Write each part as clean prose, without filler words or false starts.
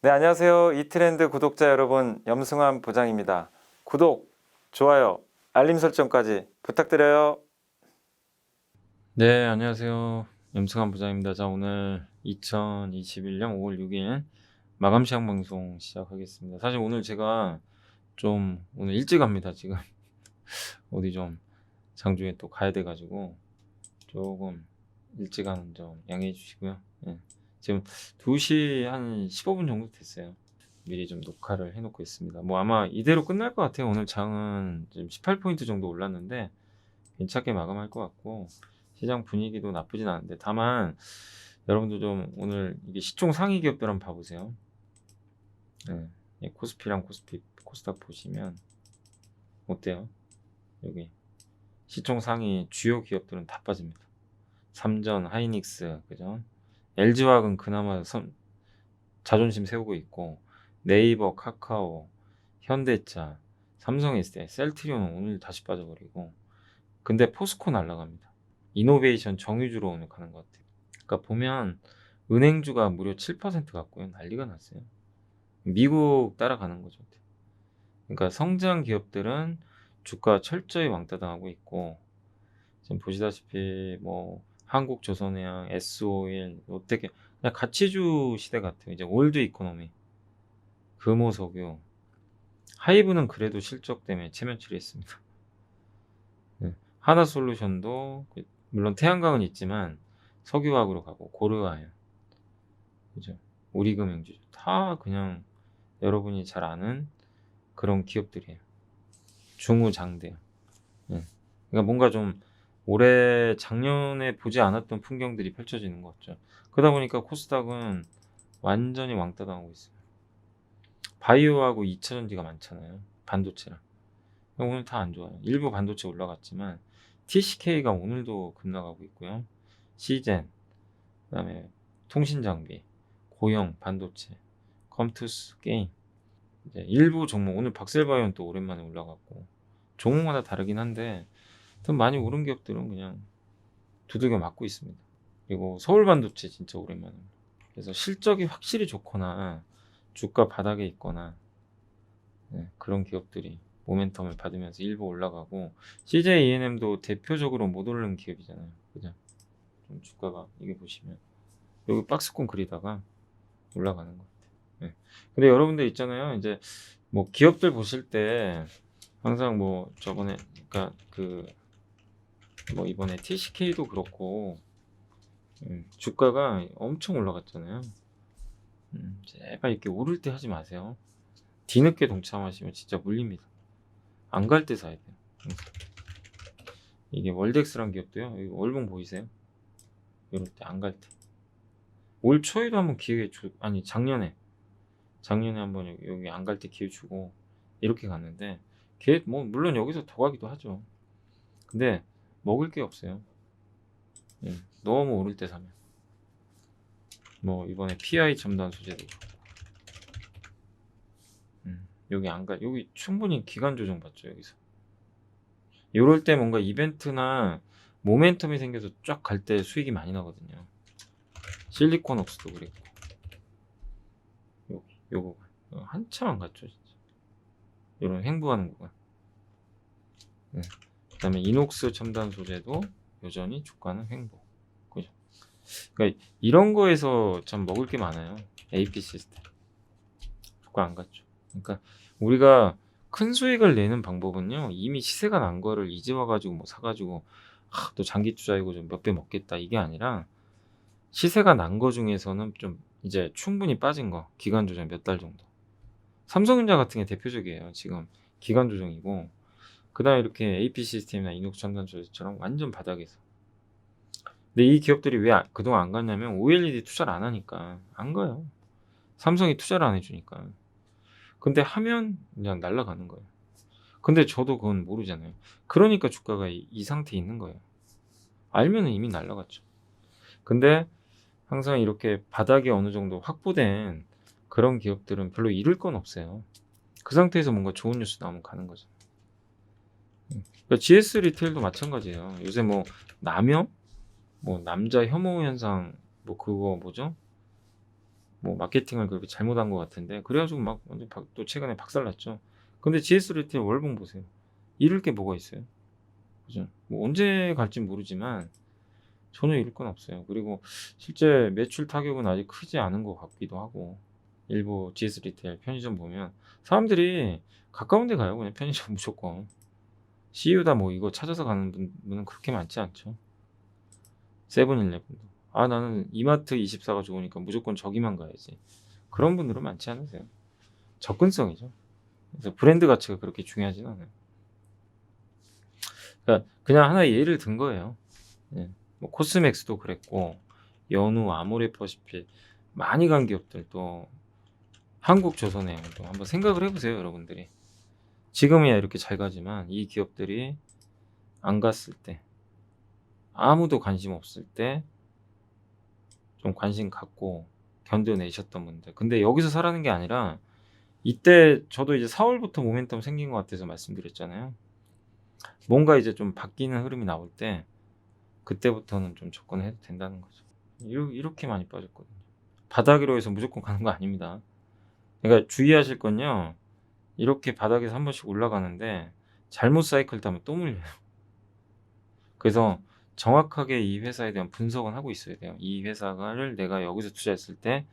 네, 안녕하세요. 이트렌드 구독자 여러분, 염승환 부장입니다. 구독, 좋아요, 알림 설정까지 부탁드려요. 네, 안녕하세요. 염승환 부장입니다. 자, 오늘 2021년 5월 6일 마감 시황 방송 시작하겠습니다. 사실 오늘 제가 좀 오늘 일찍 합니다. 지금 어디 좀 장중에 또 가야 돼가지고 조금 일찍 하는 점 양해해 주시고요. 예. 지금 2시 한 15분 정도 됐어요. 미리 좀 녹화를 해 놓고 있습니다. 뭐 아마 이대로 끝날 것 같아요. 오늘 장은 지금 18포인트 정도 올랐는데 괜찮게 마감할 것 같고, 시장 분위기도 나쁘진 않은데, 다만 여러분들 좀 오늘 이게 시총 상위 기업들 한번 봐 보세요. 예. 코스피랑 코스닥 보시면 어때요? 여기 시총 상위 주요 기업들은 다 빠집니다. 삼전, 하이닉스, 그죠? LG화학은 그나마 자존심 세우고 있고, 네이버, 카카오, 현대차, 삼성 SDI, 셀트리온은 오늘 다시 빠져버리고, 근데 포스코 날라갑니다. 이노베이션 정유주로 오늘 가는 것 같아요. 그러니까 보면 은행주가 무려 7% 갔고요. 난리가 났어요. 미국 따라가는 거죠. 그러니까 성장 기업들은 주가 철저히 왕따당하고 있고, 지금 보시다시피 뭐 한국조선해양, S-오일, 롯데게 그냥 가치주 시대 같아요. 이제 올드 이코노미, 금호석유, 하이브는 그래도 실적 때문에 체면 처리했습니다. 네. 하나솔루션도 물론 태양광은 있지만 석유화학으로 가고, 고르아연, 그죠? 우리금융주 다 그냥 여러분이 잘 아는 그런 기업들이에요. 중우장대요. 네. 그러니까 뭔가 좀 올해 작년에 보지 않았던 풍경들이 펼쳐지는 것 같죠. 그러다 보니까 코스닥은 완전히 왕따 당하고 있어요. 바이오하고 2차전지가 많잖아요. 반도체랑. 오늘 다 안 좋아요. 일부 반도체 올라갔지만 TCK가 오늘도 급락하고 있고요. 시젠, 그다음에 통신장비, 고영, 반도체, 컴투스, 게임. 이제 일부 종목, 오늘 박셀바이오는 또 오랜만에 올라갔고, 종목마다 다르긴 한데 좀 많이 오른 기업들은 그냥 두들겨 맞고 있습니다. 그리고 서울반도체 진짜 오랜만에. 그래서 실적이 확실히 좋거나 주가 바닥에 있거나, 그런 기업들이 모멘텀을 받으면서 일부 올라가고, CJ ENM도 대표적으로 못 오르는 기업이잖아요. 그죠? 좀 주가가 이게 보시면 여기 박스권 그리다가 올라가는 것 같아요. 네. 근데 여러분들 있잖아요. 이제 뭐 기업들 보실 때 항상 뭐 저번에, 그러니까 그 뭐 이번에 TCK도 그렇고, 주가가 엄청 올라갔잖아요. 제발 이렇게 오를 때 하지 마세요. 뒤늦게 동참하시면 진짜 물립니다. 안 갈 때 사야 돼요. 이게 월덱스란 기업도요. 여기 월봉 보이세요? 이럴 때 안 갈 때. 올 초에도 한번 기회 아니 작년에 한번 여기 안 갈 때 기회 주고 이렇게 갔는데, 걔 뭐 물론 여기서 더 가기도 하죠. 근데 먹을 게 없어요. 너무 오를 때 사면. 뭐 이번에 PI 첨단 소재도 그렇고. 여기 안 가. 여기 충분히 기간 조정 받죠, 여기서. 요럴 때 뭔가 이벤트나 모멘텀이 생겨서 쫙 갈 때 수익이 많이 나거든요. 실리콘옥스도 그랬고. 요거 한참 안 갔죠, 진짜. 요런 횡보하는 구간. 그다음에 이녹스 첨단 소재도 여전히 주가는 횡보. 그죠? 그러니까 이런 거에서 참 먹을 게 많아요. AP 시스템. 주가 안 갔죠. 그러니까 우리가 큰 수익을 내는 방법은요, 이미 시세가 난 거를 이제 와가지고 뭐 사가지고 또 장기 투자이고 좀 몇 배 먹겠다 이게 아니라, 시세가 난 거 중에서는 좀 이제 충분히 빠진 거, 기간 조정 몇 달 정도. 삼성전자 같은 게 대표적이에요. 지금 기간 조정이고, 그다음에 이렇게 AP 시스템이나 이녹스 첨단 소재처럼 완전 바닥에서. 근데 이 기업들이 왜 그동안 안 갔냐면 OLED 투자를 안 하니까 안 가요. 삼성이 투자를 안 해주니까. 근데 하면 그냥 날아가는 거예요. 근데 저도 그건 모르잖아요. 그러니까 주가가 이 상태에 있는 거예요. 알면은 이미 날아갔죠. 근데 항상 이렇게 바닥이 어느 정도 확보된 그런 기업들은 별로 잃을 건 없어요. 그 상태에서 뭔가 좋은 뉴스 나오면 가는 거죠. 그러니까 GS 리테일도 마찬가지예요. 요새 뭐 남혐, 뭐 남자 혐오 현상, 뭐 그거 뭐죠? 뭐 마케팅을 그렇게 잘못한 것 같은데 그래가지고 막 완전 또 최근에 박살났죠. 근데 GS 리테일 월봉 보세요. 잃을 게 뭐가 있어요? 그죠? 뭐 언제 갈지 모르지만 전혀 잃을 건 없어요. 그리고 실제 매출 타격은 아직 크지 않은 것 같기도 하고 일부 GS 리테일 편의점 보면 사람들이 가까운 데 가요. 그냥 편의점 무조건. CU다 뭐 이거 찾아서 가는 분은 그렇게 많지 않죠. 세븐일레븐도. 아 나는 이마트 24가 좋으니까 무조건 저기만 가야지. 그런 분들은 많지 않으세요. 접근성이죠. 그래서 브랜드 가치가 그렇게 중요하진 않아요. 그러니까 그냥 하나의 예를 든 거예요. 예. 뭐 코스맥스도 그랬고 연우, 아모레퍼시픽 많이 간 기업들도 한국조선해양도 한번 생각을 해보세요, 여러분들이. 지금이야 이렇게 잘 가지만 이 기업들이 안 갔을 때, 아무도 관심 없을 때 좀 관심 갖고 견뎌내셨던 분들. 근데 여기서 살아는 게 아니라 이때 저도 이제 4월부터 모멘텀 생긴 것 같아서 말씀드렸잖아요. 뭔가 이제 좀 바뀌는 흐름이 나올 때 그때부터는 좀 접근해도 된다는 거죠. 이렇게 많이 빠졌거든요. 바닥으로 해서 무조건 가는 거 아닙니다. 그러니까 주의하실 건요. 이렇게 바닥에서 한 번씩 올라가는데 잘못 사이클 타면 또 물려요. 그래서 정확하게 이 회사에 대한 분석은 하고 있어야 돼요. 이 회사를 내가 여기서 투자했을 때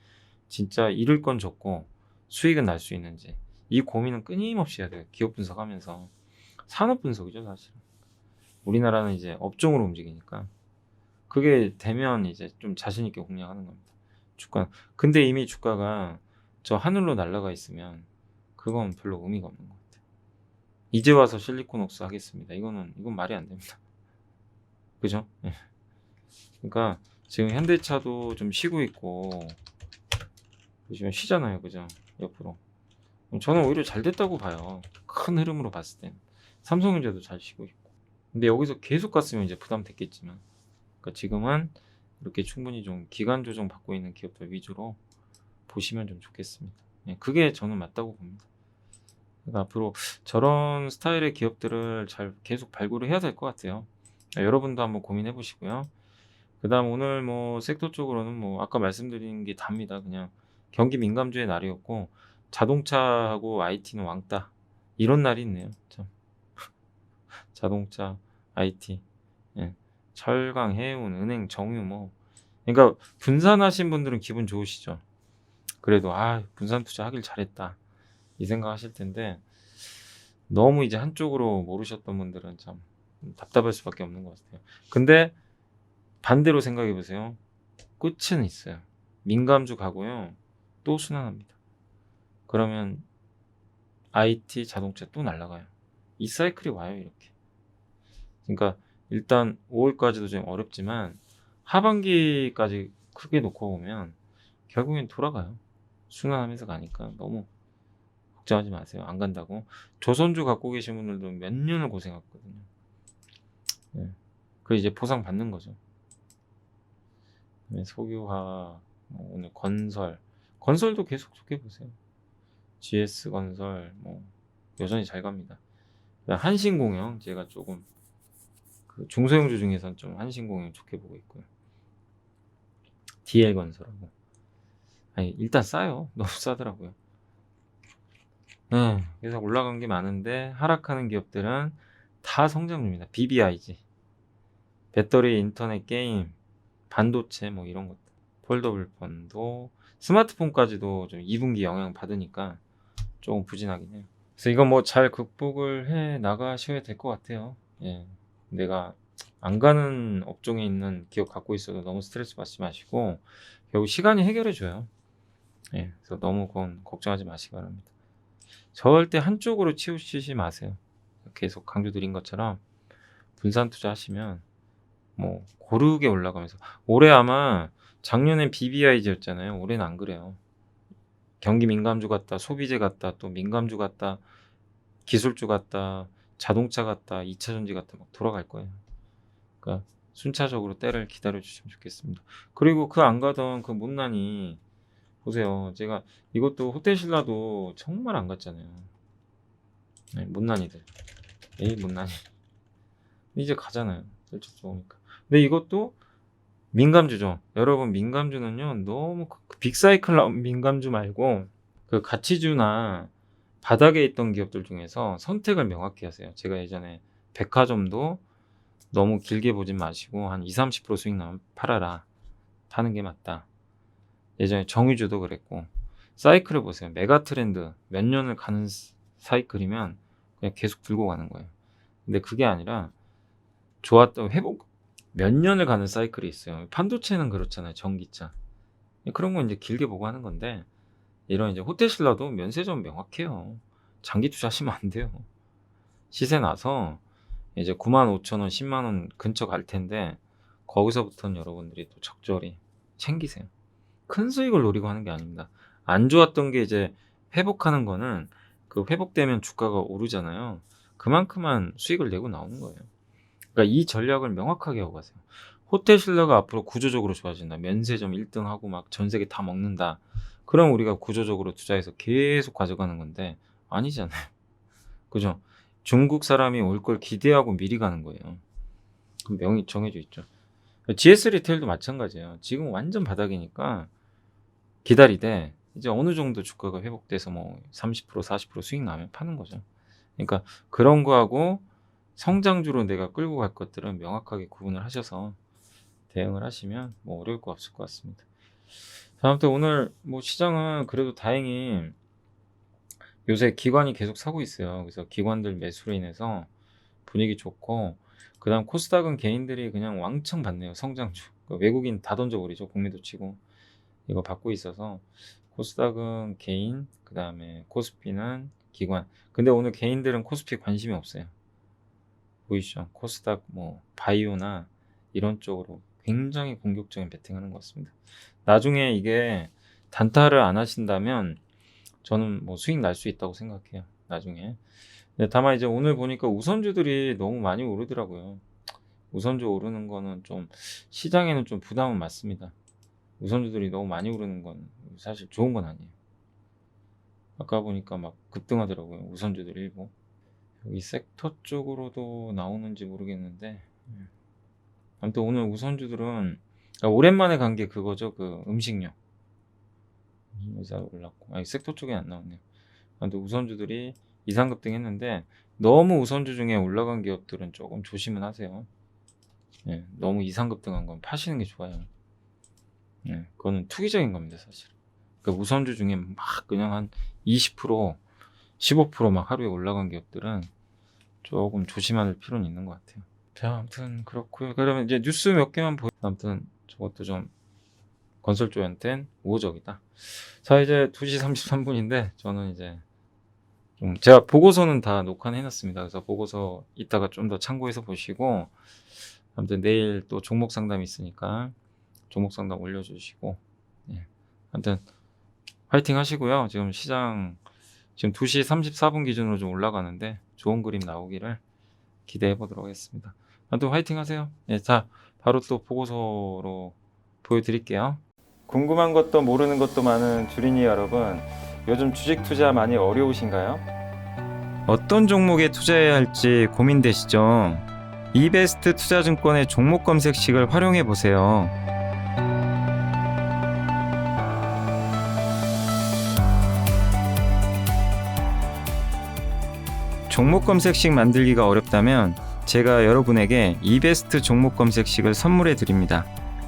진짜 잃을 건 적고 수익은 날 수 있는지 이 고민은 끊임없이 해야 돼요. 기업 분석하면서. 산업 분석이죠, 사실. 우리나라는 이제 업종으로 움직이니까 그게 되면 이제 좀 자신 있게 공략하는 겁니다. 주가. 근데 이미 주가가 저 하늘로 날아가 있으면 그건 별로 의미가 없는 것 같아요. 이제 와서 실리콘옥스 하겠습니다. 이건 말이 안 됩니다. 그죠? 예. 그러니까 지금 현대차도 좀 쉬고 있고 요즘 쉬잖아요, 그죠? 옆으로. 저는 오히려 잘 됐다고 봐요. 큰 흐름으로 봤을 땐. 삼성전자도 잘 쉬고 있고. 근데 여기서 계속 갔으면 이제 부담됐겠지만. 그러니까 지금은 이렇게 충분히 좀 기간 조정 받고 있는 기업들 위주로 보시면 좀 좋겠습니다. 예, 그게 저는 맞다고 봅니다. 그러니까 앞으로 저런 스타일의 기업들을 잘 계속 발굴을 해야 될 것 같아요. 여러분도 한번 고민해 보시고요. 그다음 오늘 뭐 섹터 쪽으로는 뭐 아까 말씀드린 게 답니다. 그냥 경기 민감주의 날이었고 자동차하고 IT는 왕따 이런 날이 있네요. 참. 자동차, IT, 예. 철강, 해운, 은행, 정유 뭐 그러니까 분산하신 분들은 기분 좋으시죠. 그래도 아 분산 투자하길 잘했다 이 생각하실 텐데 너무 이제 한쪽으로 모르셨던 분들은 참 답답할 수밖에 없는 것 같아요. 근데 반대로 생각해 보세요. 끝은 있어요. 민감주 가고요. 또 순환합니다. 그러면 IT, 자동차 또 날아가요. 이 사이클이 와요, 이렇게. 그러니까 일단 5월까지도 좀 어렵지만 하반기까지 크게 놓고 보면 결국엔 돌아가요. 순환하면서 가니까 너무 걱정하지 마세요. 안 간다고. 조선주 갖고 계신 분들도 몇 년을 고생했거든요. 예. 그 이제 보상 받는 거죠. 석유화, 오늘 건설도 계속 좋게 보세요. GS 건설 뭐 여전히 잘 갑니다. 한신공영 제가 조금 그 중소형주 중에선 좀 한신공영 좋게 보고 있고요. DL 건설하고 아니 일단 싸요. 너무 싸더라고요. 그래서 올라간 게 많은데 하락하는 기업들은 다 성장주입니다. BBIG, 배터리, 인터넷, 게임, 반도체 뭐 이런 것들. 폴더블 폰도 스마트폰까지도 좀 2분기 영향 받으니까 조금 부진하긴 해요. 그래서 이거 뭐 잘 극복을 해 나가셔야 될 것 같아요. 예. 내가 안 가는 업종에 있는 기업 갖고 있어도 너무 스트레스 받지 마시고 결국 시간이 해결해 줘요. 예. 그래서 너무 그건 걱정하지 마시기 바랍니다. 절대 한쪽으로 치우치지 마세요. 계속 강조드린 것처럼 분산 투자하시면 뭐 고르게 올라가면서 올해 아마 작년엔 BBIG였잖아요. 올해는 안 그래요. 경기 민감주 같다, 소비재 같다, 또 민감주 같다, 기술주 같다, 자동차 같다, 2차 전지 같다 막 돌아갈 거예요. 그러니까 순차적으로 때를 기다려 주시면 좋겠습니다. 그리고 그 안 가던 그 못난이 보세요. 제가 이것도 호텔신라도 정말 안 갔잖아요. 네, 못난이들. 에이 못난이. 이제 가잖아요. 실적 좋으니까. 근데 이것도 민감주죠. 여러분 민감주는요 너무 빅사이클 나온 민감주 말고 그 가치주나 바닥에 있던 기업들 중에서 선택을 명확히 하세요. 제가 예전에 백화점도 너무 길게 보진 마시고 한 20-30% 수익 나면 팔아라. 파는 게 맞다. 예전에 정유주도 그랬고 사이클을 보세요. 메가 트렌드 몇 년을 가는 사이클이면 그냥 계속 들고 가는 거예요. 근데 그게 아니라 좋았던 회복 몇 년을 가는 사이클이 있어요. 반도체는 그렇잖아요. 전기차. 그런 건 이제 길게 보고 하는 건데 이런 이제 호텔신라도 면세점 명확해요. 장기 투자하시면 안 돼요. 시세 나서 이제 95,000원, 10만 원 근처 갈 텐데 거기서부터는 여러분들이 또 적절히 챙기세요. 큰 수익을 노리고 하는 게 아닙니다. 안 좋았던 게 이제 회복하는 거는 그 회복되면 주가가 오르잖아요. 그만큼만 수익을 내고 나오는 거예요. 그러니까 이 전략을 명확하게 하고 가세요. 호텔신라가 앞으로 구조적으로 좋아진다. 면세점 1등하고 막 전 세계 다 먹는다. 그럼 우리가 구조적으로 투자해서 계속 가져가는 건데 아니잖아요. 그죠? 중국 사람이 올 걸 기대하고 미리 가는 거예요. 그럼 명이 정해져 있죠. GS 리테일도 마찬가지예요. 지금 완전 바닥이니까 기다리되 이제 어느 정도 주가가 회복돼서 뭐 30% 40% 수익 나면 파는 거죠. 그러니까 그런 거하고 성장주로 내가 끌고 갈 것들은 명확하게 구분을 하셔서 대응을 하시면 뭐 어려울 거 없을 것 같습니다. 자, 아무튼 오늘 뭐 시장은 그래도 다행히 요새 기관이 계속 사고 있어요. 그래서 기관들 매수로 인해서 분위기 좋고 그다음 코스닥은 개인들이 그냥 왕창 받네요. 성장주. 외국인 다 던져버리죠. 국내도 치고 이거 받고 있어서 코스닥은 개인, 그다음에 코스피는 기관. 근데 오늘 개인들은 코스피 관심이 없어요. 보이시죠? 코스닥 뭐 바이오나 이런 쪽으로 굉장히 공격적인 베팅하는 것 같습니다. 나중에 이게 단타를 안 하신다면 저는 뭐 수익 날 수 있다고 생각해요. 나중에. 근데 다만 이제 오늘 보니까 우선주들이 너무 많이 오르더라고요. 우선주 오르는 거는 좀 시장에는 좀 부담은 맞습니다. 우선주들이 너무 많이 오르는 건 사실 좋은 건 아니에요. 아까 보니까 막 급등하더라고요. 우선주들 일부. 여기 섹터 쪽으로도 나오는지 모르겠는데 아무튼 오늘 우선주들은 오랜만에 간 게 그거죠. 그 음식료. 의사 올랐고 아니 섹터 쪽에 안 나오네요. 아무튼 우선주들이 이상급등 했는데 너무 우선주 중에 올라간 기업들은 조금 조심은 하세요. 예, 너무 이상급등한 건 파시는 게 좋아요. 예, 그거는 투기적인 겁니다 사실. 그러니까 우선주 중에 막 그냥 한 20% 15% 하루에 올라간 기업들은 조금 조심할 필요는 있는 것 같아요. 자, 아무튼 그렇고요. 그러면 이제 뉴스 몇 개만 아무튼 저것도 좀 건설주한테는 우호적이다. 자, 이제 2시 33분인데 저는 이제 좀 제가 보고서는 다 녹화는 해놨습니다. 그래서 보고서 이따가 좀 더 참고해서 보시고 아무튼 내일 또 종목 상담이 있으니까 종목 상담 올려주시고 예. 아무튼 화이팅 하시고요. 지금 시장 지금 2시 34분 기준으로 좀 올라가는데 좋은 그림 나오기를 기대해 보도록 하겠습니다. 아무튼 화이팅 하세요. 예, 자, 바로 또 보고서로 보여드릴게요. 궁금한 것도 모르는 것도 많은 주린이 여러분, 요즘 주식 투자 많이 어려우신가요? 어떤 종목에 투자해야 할지 고민되시죠? 이베스트 투자증권의 종목 검색식을 활용해 보세요. 종목 검색식 만들기가 어렵다면 제가 여러분에게 이베스트 종목 검색식을 선물해 드립니다.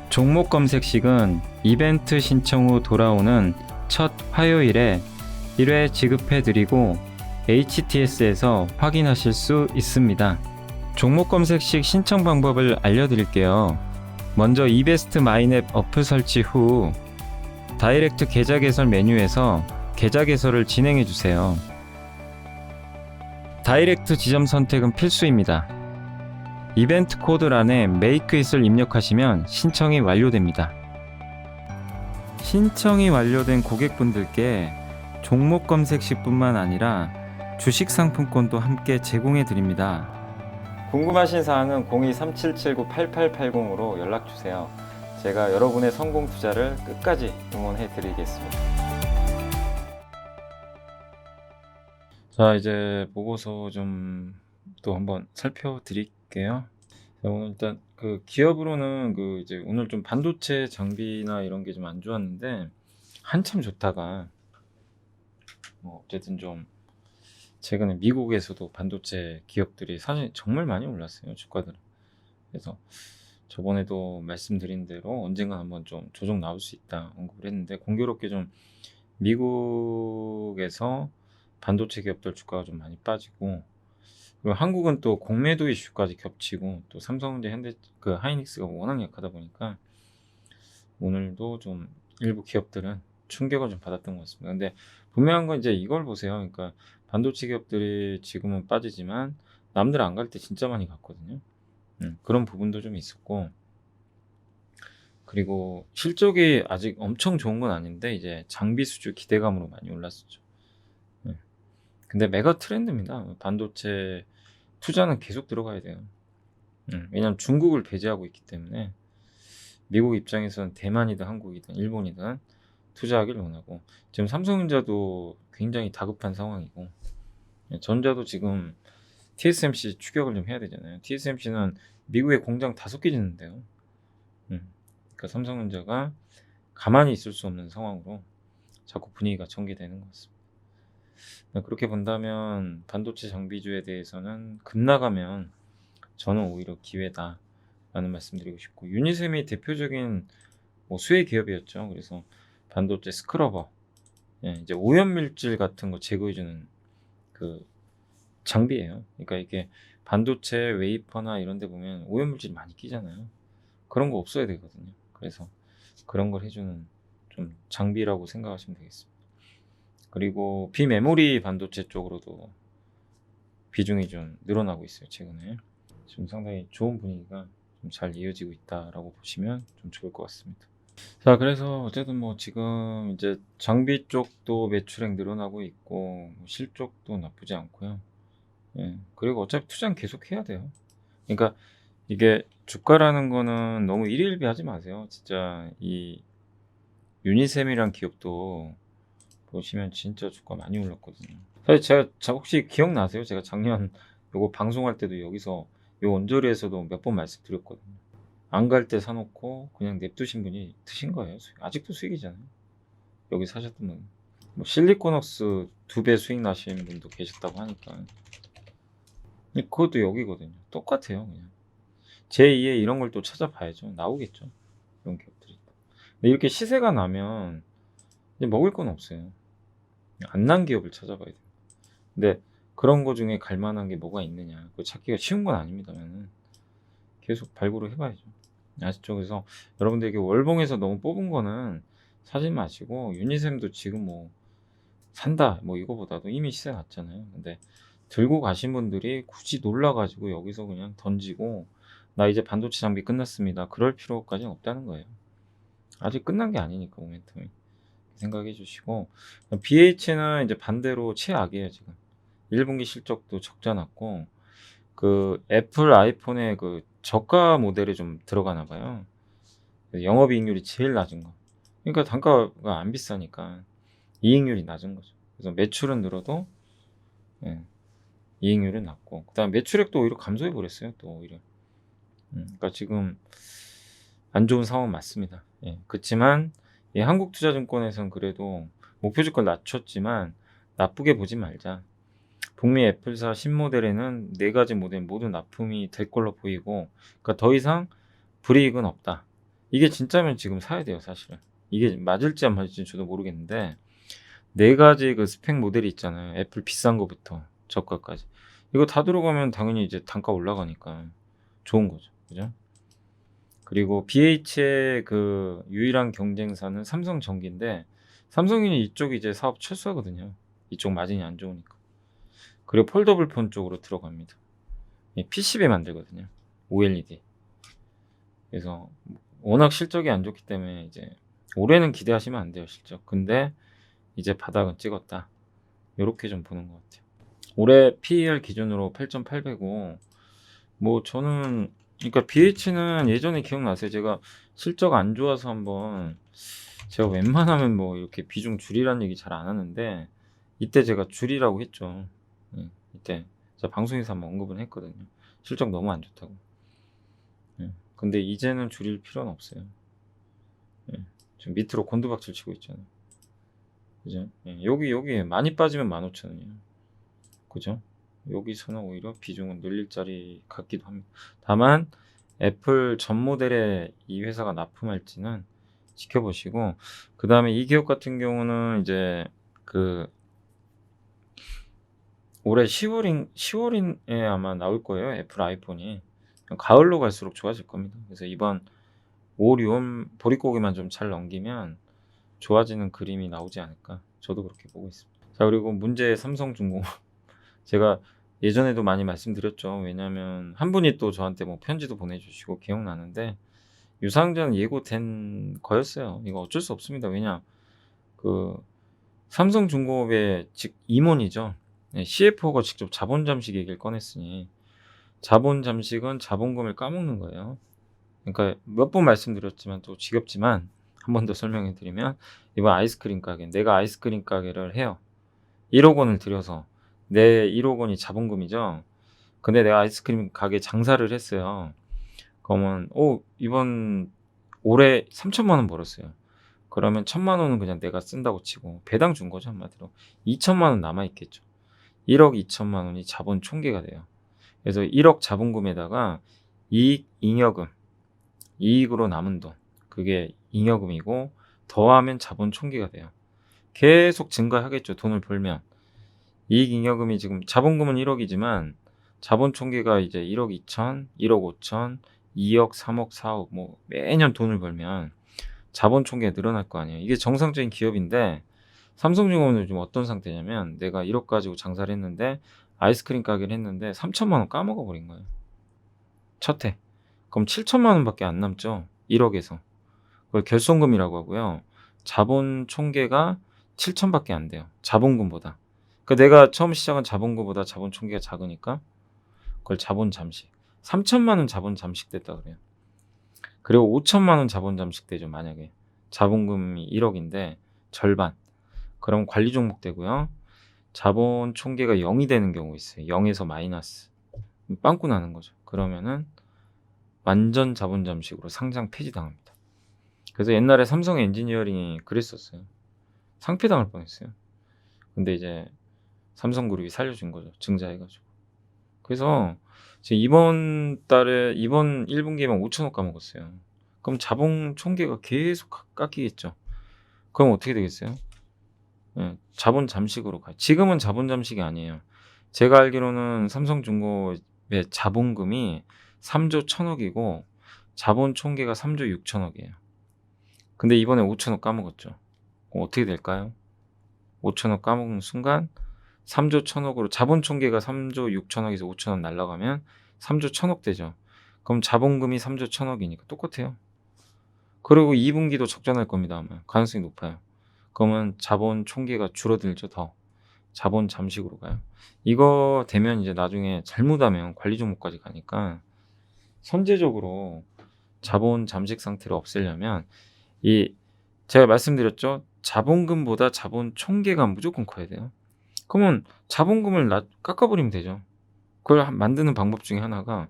종목 검색식은 이벤트 신청 후 돌아오는 첫 화요일에 1회 지급해 드리고 HTS에서 확인하실 수 있습니다. 종목 검색식 신청 방법을 알려드릴게요. 먼저 이베스트 마이넷 어플 설치 후 다이렉트 계좌 개설 메뉴에서 계좌 개설을 진행해 주세요. 다이렉트 지점 선택은 필수입니다. 이벤트 코드란에 Make It을 입력하시면 신청이 완료됩니다. 신청이 완료된 고객분들께 종목 검색식뿐만 아니라 주식 상품권도 함께 제공해 드립니다. 궁금하신 사항은 02-3779-8880으로 연락 주세요. 제가 여러분의 성공 투자를 끝까지 응원해 드리겠습니다. 자, 이제 보고서 좀 또 한번 살펴드릴게요. 자, 오늘 일단 그 기업으로는 그 이제 오늘 좀 반도체 장비나 이런 게 좀 안 좋았는데 한참 좋다가 뭐 어쨌든 좀 최근에 미국에서도 반도체 기업들이 사실 정말 많이 올랐어요, 주가들은. 그래서 저번에도 말씀드린 대로 언젠가 한번 좀 조정 나올 수 있다 언급을 했는데 공교롭게 좀 미국에서 반도체 기업들 주가가 좀 많이 빠지고 그리고 한국은 또 공매도 이슈까지 겹치고 또 삼성전자, 현대 그 하이닉스가 워낙 약하다 보니까 오늘도 좀 일부 기업들은 충격을 좀 받았던 것 같습니다. 근데 분명한 건 이제 이걸 보세요. 그러니까 반도체 기업들이 지금은 빠지지만 남들 안 갈 때 진짜 많이 갔거든요. 그런 부분도 좀 있었고 그리고 실적이 아직 엄청 좋은 건 아닌데 이제 장비 수주 기대감으로 많이 올랐었죠. 예. 근데 메가 트렌드입니다. 반도체 투자는 계속 들어가야 돼요. 왜냐하면 중국을 배제하고 있기 때문에 미국 입장에서는 대만이든 한국이든 일본이든 투자하기를 원하고 지금 삼성전자도 굉장히 다급한 상황이고 전자도 지금 TSMC 추격을 좀 해야 되잖아요. TSMC는 미국에 공장 5개 짓는데요. 그러니까 삼성전자가 가만히 있을 수 없는 상황으로 자꾸 분위기가 전개되는 것 같습니다. 그렇게 본다면 반도체 장비주에 대해서는 급나가면 저는 오히려 기회다라는 말씀드리고 싶고 유니셈이 대표적인 뭐 수혜 기업이었죠. 그래서 반도체 스크러버, 이제 오염물질 같은 거 제거해주는 그 장비예요. 그러니까 이게 반도체 웨이퍼나 이런 데 보면 오염물질 많이 끼잖아요. 그런 거 없어야 되거든요. 그래서 그런 걸 해주는 좀 장비라고 생각하시면 되겠습니다. 그리고 비메모리 반도체 쪽으로도 비중이 좀 늘어나고 있어요. 최근에 지금 상당히 좋은 분위기가 좀 잘 이어지고 있다라고 보시면 좀 좋을 것 같습니다. 자, 그래서 어쨌든 뭐 지금 이제 장비 쪽도 매출액 늘어나고 있고 뭐 실적도 나쁘지 않고요. 그리고 어차피 투자는 계속 해야 돼요. 그러니까 이게 주가라는 거는 너무 일일비하지 마세요. 진짜 이 유니셈이란 기업도 보시면 진짜 주가 많이 올랐거든요. 사실 제가 혹시 기억나세요? 제가 작년 요거 방송할 때도 여기서 요 언저리에서도 몇 번 말씀드렸거든요. 안 갈 때 사놓고 그냥 냅두신 분이 드신 거예요. 아직도 수익이잖아요. 여기 사셨던 분. 뭐 실리콘웍스 2배 수익 나시는 분도 계셨다고 하니까. 그것도 여기거든요. 똑같아요, 그냥. 제2의 이런 걸 또 찾아봐야죠. 나오겠죠. 이런 기업들이. 근데 이렇게 시세가 나면 이제 먹을 건 없어요. 안 난 기업을 찾아봐야 돼요. 근데 그런 거 중에 갈 만한 게 뭐가 있느냐. 그거 찾기가 쉬운 건 아닙니다만은 계속 발굴을 해봐야죠. 아시죠? 그래서 여러분들 이 월봉에서 너무 뽑은 거는 사지 마시고 유니셈도 지금 뭐 산다 뭐 이거보다도 이미 시세 났잖아요. 근데 들고 가신 분들이 굳이 놀라 가지고 여기서 그냥 던지고 나 이제 반도체 장비 끝났습니다. 그럴 필요까지는 없다는 거예요. 아직 끝난 게 아니니까 모멘텀이. 생각해 주시고 BH는 이제 반대로 최악이에요, 지금. 1분기 실적도 적자 났고 그 애플 아이폰의 그 저가 모델이 좀 들어가나 봐요. 영업이익률이 제일 낮은 거. 그러니까 단가가 안 비싸니까 이익률이 낮은 거죠. 그래서 매출은 늘어도 예, 이익률은 낮고 그다음에 매출액도 오히려 감소해 버렸어요. 또 오히려. 그러니까 지금 안 좋은 상황 맞습니다. 그치만 이 한국투자증권에선 그래도 목표 주가를 낮췄지만 나쁘게 보지 말자. 북미 애플사 신모델에는 4가지 모델 모두 납품이 될 걸로 보이고 그러니까 더 이상 불이익은 없다. 이게 진짜면 지금 사야 돼요, 사실은. 이게 맞을지 안 맞을지는 저도 모르겠는데 4가지 그 스펙 모델이 있잖아요. 애플 비싼 거부터 저가까지. 이거 다 들어가면 당연히 이제 단가 올라가니까 좋은 거죠. 그죠? 그리고 BH의 그 유일한 경쟁사는 삼성전기인데 삼성이 이쪽이 이제 사업 철수하거든요. 이쪽 마진이 안 좋으니까. 그리고 폴더블 폰 쪽으로 들어갑니다. PCB 만들거든요. OLED. 그래서 워낙 실적이 안 좋기 때문에 이제 올해는 기대하시면 안 돼요, 실적. 근데 이제 바닥은 찍었다. 요렇게 좀 보는 것 같아요. 올해 PER 기준으로 8.8배고 뭐 저는 그러니까 BH는 예전에 기억나세요? 제가 실적 안 좋아서 한번 제가 웬만하면 뭐 이렇게 비중 줄이라는 얘기 잘 안 하는데 이때 제가 줄이라고 했죠. 이때 제가 방송에서 한번 언급은 했거든요. 실적 너무 안 좋다고. 근데 이제는 줄일 필요는 없어요. 예. 지금 밑으로 곤두박질 치고 있잖아요. 그죠? 예. 여기 많이 빠지면 15,000원이에요. 그죠? 여기서는 오히려 비중은 늘릴 자리 같기도 합니다. 다만 애플 전 모델에 이 회사가 납품할지는 지켜보시고, 그다음에 이 기업 같은 경우는 이제 그 올해 10월에 아마 나올 거예요. 애플 아이폰이. 가을로 갈수록 좋아질 겁니다. 그래서 이번 5월, 6월 보릿고개만 좀 잘 넘기면 좋아지는 그림이 나오지 않을까. 저도 그렇게 보고 있습니다. 자, 그리고 문제의 삼성중공업. 제가 예전에도 많이 말씀드렸죠. 왜냐하면 한 분이 또 저한테 뭐 편지도 보내주시고 기억나는데, 유상증 예고된 거였어요. 이거 어쩔 수 없습니다. 왜냐, 그 삼성중공업의 즉 임원이죠. CFO가 직접 자본 잠식 얘기를 꺼냈으니, 자본 잠식은 자본금을 까먹는 거예요. 그러니까 몇 번 말씀드렸지만 또 지겹지만 한 번 더 설명해 드리면, 이번 아이스크림 가게, 내가 아이스크림 가게를 해요. 1억 원을 들여서. 내 1억 원이 자본금이죠. 근데 내가 아이스크림 가게 장사를 했어요. 그러면 이번 올해 3천만 원 벌었어요. 그러면 1,000만 원은 그냥 내가 쓴다고 치고 배당 준 거죠, 한마디로. 2천만 원 남아 있겠죠. 1억 2천만 원이 자본 총계가 돼요. 그래서 1억 자본금에다가 이익 잉여금, 이익으로 남은 돈, 그게 잉여금이고 더하면 자본 총계가 돼요. 계속 증가하겠죠, 돈을 벌면. 이익 잉여금이 지금 자본금은 1억이지만 자본 총계가 이제 1억 2천, 1억 5천, 2억, 3억, 4억 뭐 매년 돈을 벌면 자본 총계가 늘어날 거 아니에요. 이게 정상적인 기업인데, 삼성중공업은 요즘 어떤 상태냐면, 내가 1억 가지고 장사를 했는데 아이스크림 가게를 했는데 3천만 원 까먹어 버린 거예요. 첫 해. 그럼 7천만 원밖에 안 남죠. 1억에서. 그걸 결손금이라고 하고요. 자본 총계가 7천밖에 안 돼요. 자본금보다. 그러니까 내가 처음 시작한 자본금보다 자본 총계가 작으니까 그걸 자본 잠식. 3천만 원 자본 잠식됐다 그래요. 그리고 5천만 원 자본 잠식되죠. 만약에 자본금이 1억인데 절반. 그럼 관리 종목 되고요. 자본 총계가 0이 되는 경우 있어요. 0에서 마이너스. 빵꾸 나는 거죠. 그러면은 완전 자본 잠식으로 상장 폐지당합니다. 그래서 옛날에 삼성 엔지니어링이 그랬었어요. 상폐당할 뻔했어요. 근데 이제 삼성그룹이 살려준 거죠. 증자해가지고. 그래서 지금 이번 1분기에만 5천억 까먹었어요. 그럼 자본 총계가 계속 깎이겠죠. 그럼 어떻게 되겠어요? 예, 자본 잠식으로 가요. 지금은 자본 잠식이 아니에요. 제가 알기로는 삼성중공업의 자본금이 3조 1천억이고 자본 총계가 3조 6천억이에요. 근데 이번에 5천억 까먹었죠. 그럼 어떻게 될까요? 5천억 까먹는 순간 3조 1천억으로 자본 총계가 3조 6천억에서 5천억 날라가면 3조 1천억 되죠. 그럼 자본금이 3조 1천억이니까 똑같아요. 그리고 2분기도 적자날 겁니다. 아마 가능성이 높아요. 그러면 자본 총계가 줄어들죠. 더 자본 잠식으로 가요. 이거 되면 이제 나중에 잘못하면 관리 종목까지 가니까, 선제적으로 자본 잠식 상태를 없애려면, 이 제가 말씀드렸죠. 자본금보다 자본 총계가 무조건 커야 돼요. 그러면 자본금을 깎아버리면 되죠. 그걸 만드는 방법 중에 하나가,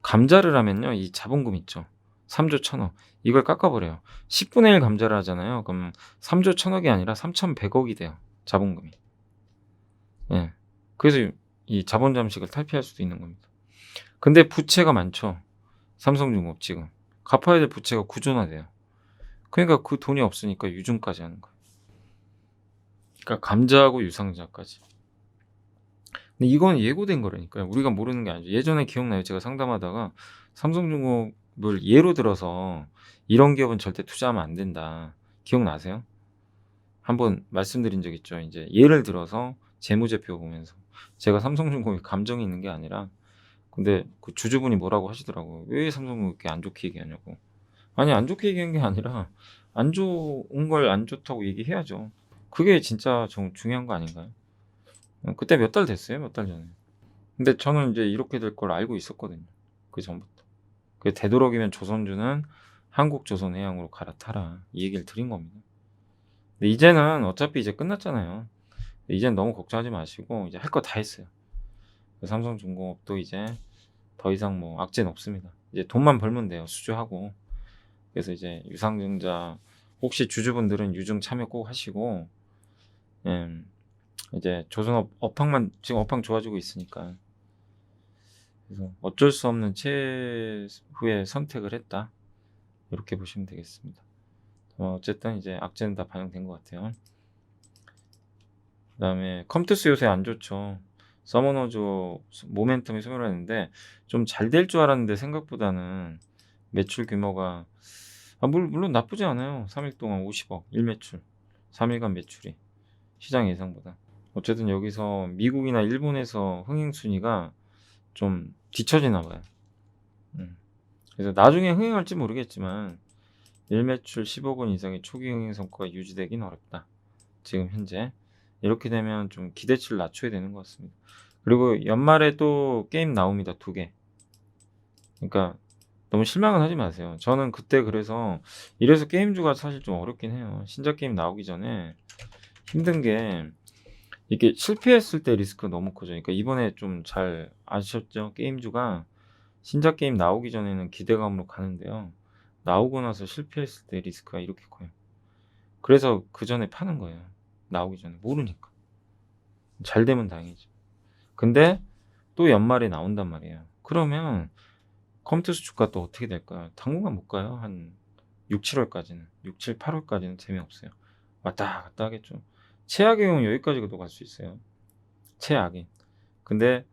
감자를 하면요, 이 자본금 있죠. 3조 1천억. 이걸 깎아버려요. 10분의 1 감자를 하잖아요. 그럼 3조 1천억이 아니라 3,100억이 돼요. 자본금이. 예. 그래서 이 자본 잠식을 탈피할 수도 있는 겁니다. 근데 부채가 많죠. 삼성중공업 지금. 갚아야 될 부채가 구조나 돼요. 그러니까 그 돈이 없으니까 유증까지 하는 거예요. 그러니까 감자하고 유상자까지. 근데 이건 예고된 거라니까요. 우리가 모르는 게 아니죠. 예전에 기억나요. 제가 상담하다가 삼성중공업을 예로 들어서 이런 기업은 절대 투자하면 안 된다. 기억나세요? 한번 말씀드린 적 있죠. 이제 예를 들어서 재무제표 보면서 제가 삼성중공업에 감정이 있는 게 아니라, 근데 그 주주분이 뭐라고 하시더라고요. 왜 삼성중공업 이렇게 안 좋게 얘기하냐고. 아니, 안 좋게 얘기한 게 아니라 안 좋은 걸 안 좋다고 얘기해야죠. 그게 진짜 중요한 거 아닌가요? 그때 몇 달 됐어요. 몇 달 전에. 근데 저는 이제 이렇게 될 걸 알고 있었거든요. 그 전부터. 그 되도록이면 조선주는 한국조선해양으로 갈아타라, 이 얘기를 드린 겁니다. 근데 이제는 어차피 이제 끝났잖아요. 이제는 너무 걱정하지 마시고 이제 할 거 다 했어요. 삼성중공업도 이제 더 이상 뭐 악재는 없습니다. 이제 돈만 벌면 돼요, 수주하고. 그래서 이제 유상증자 혹시 주주분들은 유증 참여 꼭 하시고, 예, 이제 조선업 업황만 지금 업황 좋아지고 있으니까, 그래서 어쩔 수 없는 최후의 선택을 했다, 이렇게 보시면 되겠습니다. 어쨌든 이제 악재는 다 반영된 것 같아요. 그다음에 컴투스 요새 안 좋죠. 서머너즈 모멘텀이 소멸했는데 좀 잘 될 줄 알았는데 생각보다는 매출 규모가 물론 나쁘지 않아요. 3일 동안 50억 1매출, 3일간 매출이 시장 예상보다. 어쨌든 여기서 미국이나 일본에서 흥행 순위가 좀 뒤처지나 봐요. 그래서 나중에 흥행할지 모르겠지만 1매출 10억 원 이상의 초기 흥행 성과가 유지되긴 어렵다, 지금 현재. 이렇게 되면 좀 기대치를 낮춰야 되는 것 같습니다. 그리고 연말에 또 게임 나옵니다, 2개. 그러니까 너무 실망은 하지 마세요. 저는 그때 그래서 이래서 게임주가 사실 좀 어렵긴 해요. 신작 게임 나오기 전에 힘든 게, 이게 실패했을 때 리스크가 너무 커져. 그러니까 이번에 좀 잘 아셨죠? 게임주가 신작 게임 나오기 전에는 기대감으로 가는데요, 나오고 나서 실패했을 때 리스크가 이렇게 커요. 그래서 그 전에 파는 거예요. 나오기 전에 모르니까. 잘 되면 다행이죠. 근데 또 연말에 나온단 말이에요. 그러면 컴투스 주가 또 어떻게 될까요? 당분간 못 가요. 한 6, 7월까지는. 6, 7, 8월까지는 재미없어요. 왔다 갔다 하겠죠. 최악의 경우 여기까지도 갈 수 있어요. 최악이. 근데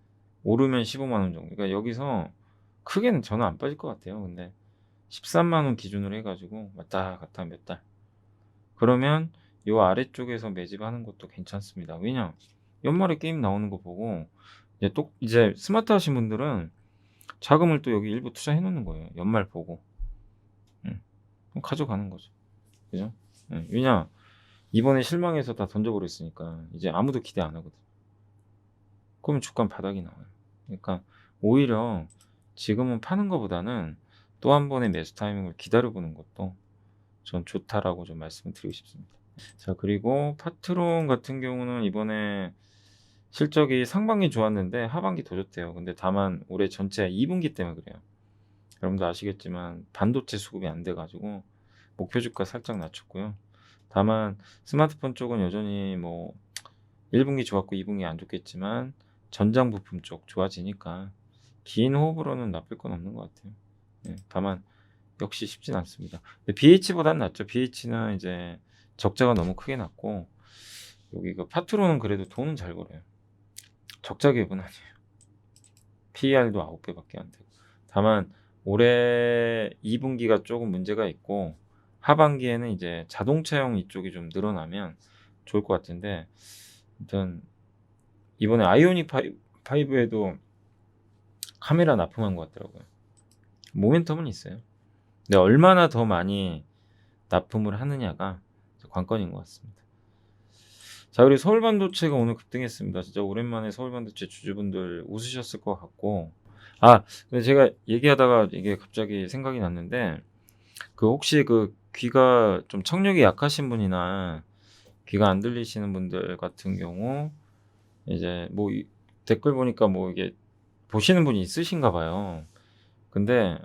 오르면 15만 원 정도. 그러니까 여기서 크게는 저는 안 빠질 것 같아요. 근데 13만 원 기준으로 해가지고 왔다 갔다 몇 달. 그러면 요 아래쪽에서 매집하는 것도 괜찮습니다. 왜냐? 연말에 게임 나오는 거 보고 이제 스마트 하신 분들은 자금을 또 여기 일부 투자해 놓는 거예요, 연말 보고. 그럼 가져가는 거죠. 그죠? 왜냐? 이번에 실망해서 다 던져버렸으니까 이제 아무도 기대 안 하거든. 그러면 주가는 바닥이 나와요. 그러니까 오히려 지금은 파는 것보다는 또 한 번의 매수 타이밍을 기다려보는 것도 전 좋다라고 좀 말씀을 드리고 싶습니다. 자, 그리고 파트론 같은 경우는 이번에 실적이 상반기 좋았는데 하반기 더 좋대요. 근데 다만 올해 전체 2분기 때문에 그래요. 여러분도 아시겠지만 반도체 수급이 안 돼가지고 목표 주가 살짝 낮췄고요. 다만 스마트폰 쪽은 여전히 뭐 1분기 좋았고 2분기 안 좋겠지만 전장 부품 쪽 좋아지니까 긴 호흡으로는 나쁠 건 없는 것 같아요. 다만 역시 쉽진 않습니다. BH보다는 낫죠. BH는 이제 적자가 너무 크게 났고, 여기 그 파트로는 그래도 돈은 잘 벌어요. 적자 기업은 아니에요. PER도 9배밖에 안 되고. 다만 올해 2분기가 조금 문제가 있고 하반기에는 이제 자동차용 이쪽이 좀 늘어나면 좋을 것 같은데, 일단 이번에 아이오닉 5에도 카메라 납품한 것 같더라고요. 모멘텀은 있어요. 근데 얼마나 더 많이 납품을 하느냐가 관건인 것 같습니다. 자, 그리고 서울반도체가 오늘 급등했습니다. 진짜 오랜만에 서울반도체 주주분들 웃으셨을 것 같고, 근데 제가 얘기하다가 이게 갑자기 생각이 났는데, 그 혹시 그 귀가 좀 청력이 약하신 분이나 귀가 안 들리시는 분들 같은 경우 이제 뭐 댓글 보니까 뭐 이게 보시는 분이 있으신가 봐요. 근데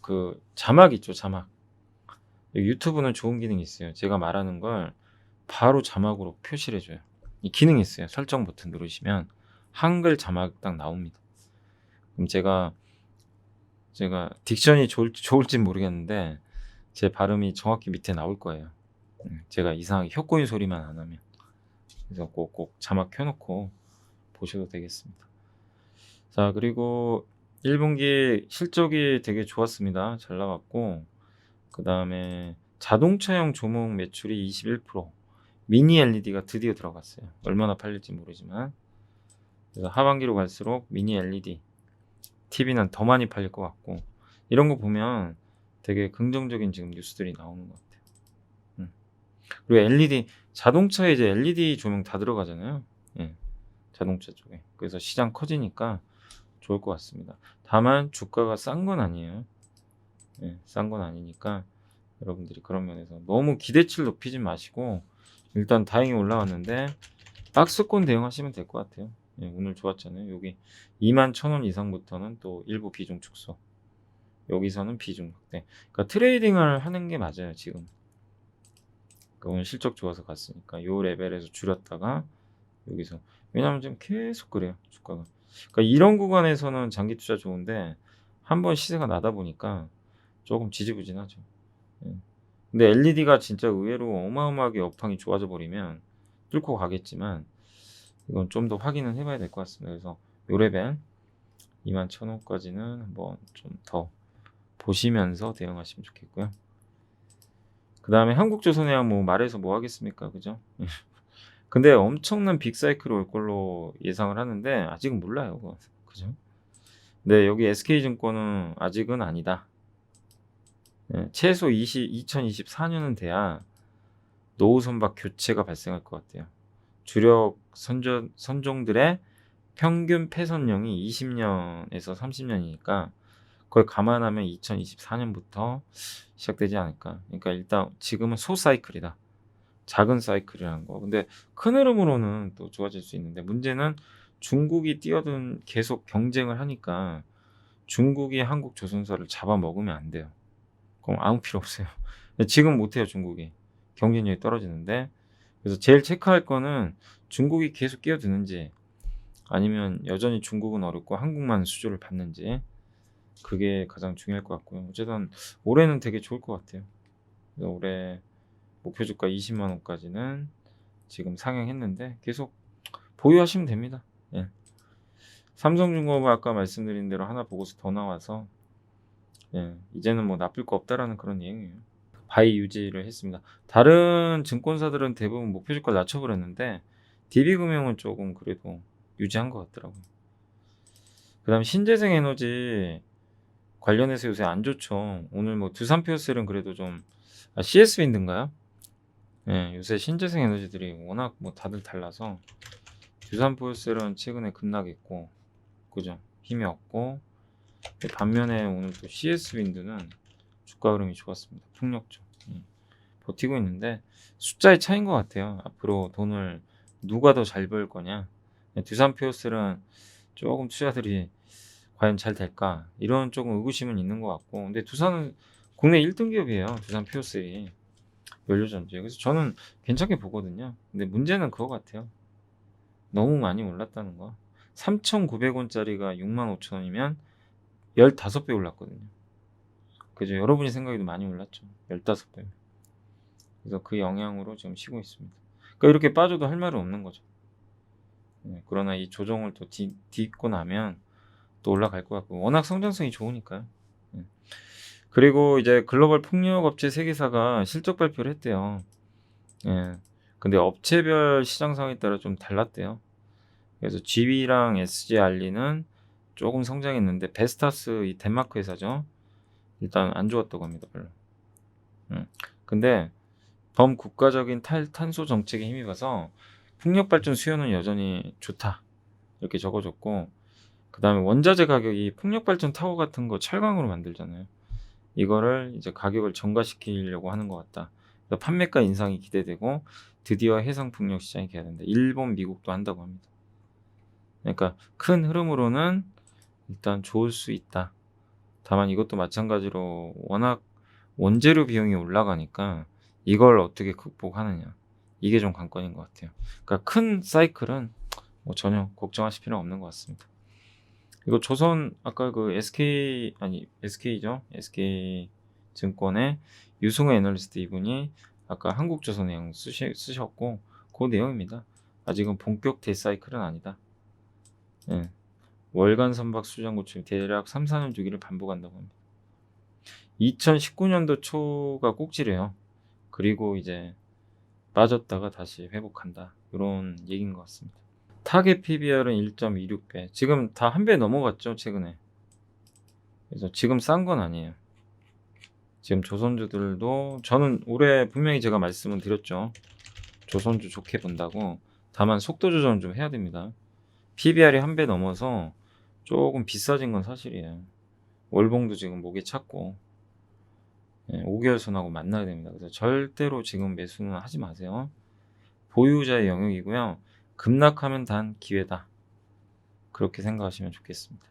그 자막 있죠, 자막. 유튜브는 좋은 기능이 있어요. 제가 말하는 걸 바로 자막으로 표시를 해줘요. 이 기능이 있어요. 설정 버튼 누르시면 한글 자막 딱 나옵니다. 그럼 제가 딕션이 좋을진 모르겠는데 제 발음이 정확히 밑에 나올 거예요. 제가 이상하게 혀꼬인 소리만 안 하면. 그래서 꼭 자막 켜놓고 보셔도 되겠습니다. 자, 그리고 1분기 실적이 되게 좋았습니다. 잘 나왔고, 그 다음에 자동차용 조목 매출이 21%, 미니 LED가 드디어 들어갔어요. 얼마나 팔릴지 모르지만. 그래서 하반기로 갈수록 미니 LED, TV는 더 많이 팔릴 것 같고, 이런 거 보면 되게 긍정적인 지금 뉴스들이 나오는 것 같아요. 그리고 LED, 자동차에 이제 LED 조명 다 들어가잖아요. 자동차 쪽에. 그래서 시장 커지니까 좋을 것 같습니다. 다만 주가가 싼 건 아니에요. 싼 건 아니니까 여러분들이 그런 면에서 너무 기대치를 높이지 마시고, 일단 다행히 올라왔는데 박스권 대응하시면 될 것 같아요. 오늘 좋았잖아요. 여기 21,000원 이상부터는 또 일부 비중 축소. 여기서는 비중 확대. 그러니까 트레이딩을 하는 게 맞아요, 지금. 그러니까 오늘 실적 좋아서 갔으니까 요 레벨에서 줄였다가 여기서, 왜냐하면 지금 계속 그래요, 주가가. 그러니까 이런 구간에서는 장기 투자 좋은데 한번 시세가 나다 보니까 조금 지지부진하죠. 예. 근데 LED가 진짜 의외로 어마어마하게 업황이 좋아져 버리면 뚫고 가겠지만 이건 좀 더 확인은 해봐야 될 것 같습니다. 그래서 요 레벨 21,000원까지는 한번 좀 더 보시면서 대응하시면 좋겠고요. 그 다음에 한국조선해양 뭐 말해서 뭐 하겠습니까, 그죠? 근데 엄청난 빅사이클 올 걸로 예상을 하는데 아직은 몰라요, 그거. 그죠? 네, 여기 SK증권은 아직은 아니다. 예, 최소 2024년은 돼야 노후 선박 교체가 발생할 것 같아요. 주력 선종들의 평균 폐선령이 20년에서 30년이니까 그걸 감안하면 2024년부터 시작되지 않을까. 그러니까 일단 지금은 소사이클이다. 작은 사이클이라는 거. 근데 큰 흐름으로는 또 좋아질 수 있는데 문제는 중국이 뛰어든 계속 경쟁을 하니까 중국이 한국 조선사를 잡아먹으면 안 돼요. 그럼 아무 필요 없어요. 지금 못해요, 중국이. 경쟁력이 떨어지는데. 그래서 제일 체크할 거는 중국이 계속 끼어드는지 아니면 여전히 중국은 어렵고 한국만 수주를 받는지, 그게 가장 중요할 것 같고요. 어쨌든 올해는 되게 좋을 것 같아요. 그래서 올해 목표 주가 20만 원까지는 지금 상향했는데 계속 보유하시면 됩니다. 예. 삼성중공업 아까 말씀드린 대로 하나 보고서 더 나와서 예, 이제는 뭐 나쁠 거 없다라는 그런 얘기예요. 바이 유지를 했습니다. 다른 증권사들은 대부분 목표 주가를 낮춰버렸는데 DB금융은 조금 그래도 유지한 것 같더라고요. 그다음 신재생에너지 관련해서 요새 안 좋죠. 오늘 뭐 두산표셀은 그래도 좀 CS윈드인가요? 예, 요새 신재생 에너지들이 워낙 뭐 다들 달라서 두산포스텔은 최근에 급락했고, 그죠? 힘이 없고, 반면에 오늘 또 CS윈드는 주가 흐름이 좋았습니다. 폭력적. 버티고 있는데 숫자의 차이인 것 같아요. 앞으로 돈을 누가 더 잘 벌 거냐. 두산포스텔은 조금 투자들이 과연 잘 될까, 이런 조금 의구심은 있는 것 같고, 근데 두산은 국내 1등 기업이에요. 두산포스텔이. 연료전지. 그래서 저는 괜찮게 보거든요. 근데 문제는 그거 같아요. 너무 많이 올랐다는 거. 3,900원짜리가 65,000원이면 15배 올랐거든요. 그죠? 여러분이 생각해도 많이 올랐죠. 15배. 그래서 그 영향으로 지금 쉬고 있습니다. 그러니까 이렇게 빠져도 할 말은 없는 거죠. 네, 그러나 이 조정을 또 딛고 나면 또 올라갈 것 같고, 워낙 성장성이 좋으니까요. 네. 그리고 이제 글로벌 폭력업체 세계사가 실적 발표를 했대요. 예. 근데 업체별 시장 상황에 따라 좀 달랐대요. 그래서 GW랑 SGR리는 조금 성장했는데 베스타스, 이 덴마크 회사죠. 일단 안 좋았다고 합니다, 별로. 근데 범국가적인 탄소 정책에 힘입어서 풍력 발전 수요는 여전히 좋다, 이렇게 적어줬고, 그 다음에 원자재 가격이 풍력 발전 타워 같은 거 철강으로 만들잖아요. 이거를 이제 가격을 전가시키려고 하는 것 같다. 그래서 판매가 인상이 기대되고 드디어 해상 풍력 시장이 개화된다. 일본, 미국도 한다고 합니다. 그러니까 큰 흐름으로는 일단 좋을 수 있다. 다만 이것도 마찬가지로 워낙 원재료 비용이 올라가니까 이걸 어떻게 극복하느냐, 이게 좀 관건인 것 같아요. 그러니까 큰 사이클은 뭐 전혀 걱정하실 필요는 없는 것 같습니다. 이거 조선 아까 그 SK죠? SK 증권의 유승호 애널리스트, 이분이 아까 한국조선해양 쓰셨고 그 내용입니다. 아직은 본격 대사이클은 아니다. 예. 월간 선박 수장 고출 대략 3, 4년 주기를 반복한다고 합니다. 2019년도 초가 꼭지래요. 그리고 이제 빠졌다가 다시 회복한다, 이런 얘기인 것 같습니다. 타겟 PBR은 1.26배. 지금 다 한 배 넘어갔죠, 최근에. 그래서 지금 싼 건 아니에요. 지금 조선주들도, 저는 올해 분명히 제가 말씀을 드렸죠. 조선주 좋게 본다고. 다만 속도 조정 좀 해야 됩니다. PBR이 한 배 넘어서 조금 비싸진 건 사실이에요. 월봉도 지금 목에 찼고, 5개월 선하고 만나야 됩니다. 그래서 절대로 지금 매수는 하지 마세요. 보유자의 영역이고요. 급락하면 단 기회다, 그렇게 생각하시면 좋겠습니다.